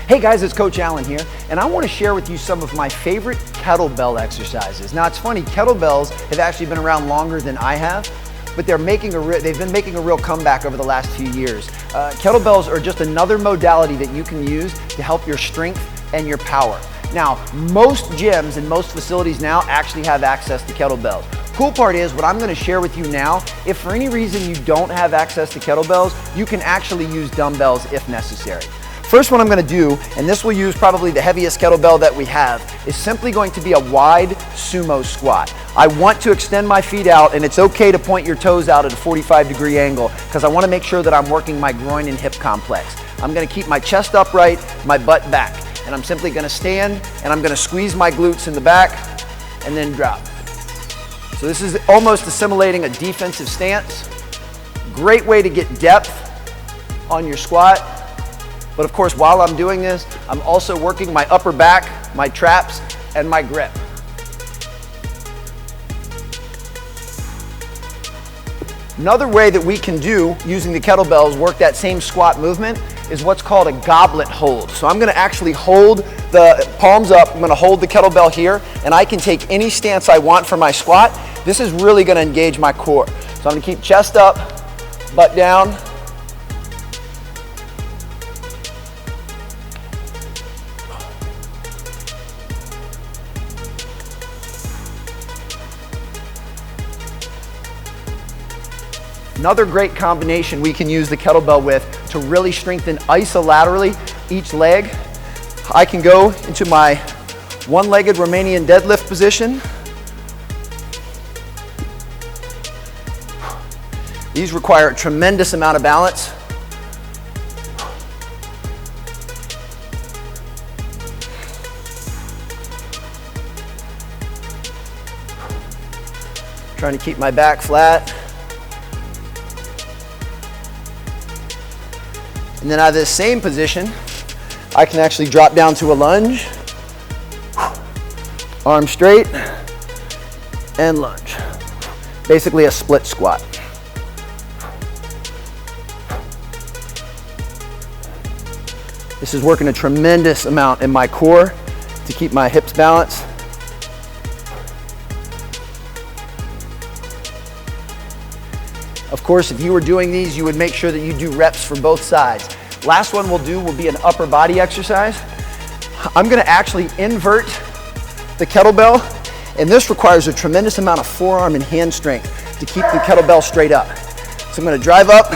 Hey guys, it's Coach Allen here, and I want to share with you some of my favorite kettlebell exercises. Now it's funny, kettlebells have actually been around longer than I have, but they've been making a real comeback over the last few years. Kettlebells are just another modality that you can use to help your strength and your power. Now, most gyms and most facilities now actually have access to kettlebells. Cool part is, what I'm going to share with you now, if for any reason you don't have access to kettlebells, you can actually use dumbbells if necessary. First one I'm going to do, and this will use probably the heaviest kettlebell that we have, is simply going to be a wide sumo squat. I want to extend my feet out, and it's okay to point your toes out at a 45-degree angle because I want to make sure that I'm working my groin and hip complex. I'm going to keep my chest upright, my butt back, and I'm simply going to stand and I'm going to squeeze my glutes in the back and then drop. So this is almost assimilating a defensive stance. Great way to get depth on your squat. But of course, while I'm doing this, I'm also working my upper back, my traps, and my grip. Another way that we can do, using the kettlebells, work that same squat movement is what's called a goblet hold. So I'm gonna actually hold the palms up, I'm gonna hold the kettlebell here, and I can take any stance I want for my squat. This is really gonna engage my core. So I'm gonna keep chest up, butt down, another great combination we can use the kettlebell with to really strengthen isolaterally each leg. I can go into my one-legged Romanian deadlift position. These require a tremendous amount of balance. Trying to keep my back flat. And then out of this same position, I can actually drop down to a lunge, arm straight, and lunge. Basically a split squat. This is working a tremendous amount in my core to keep my hips balanced. Of course, if you were doing these, you would make sure that you do reps for both sides. Last one we'll do will be an upper body exercise. I'm gonna actually invert the kettlebell, and this requires a tremendous amount of forearm and hand strength to keep the kettlebell straight up. So I'm gonna drive up,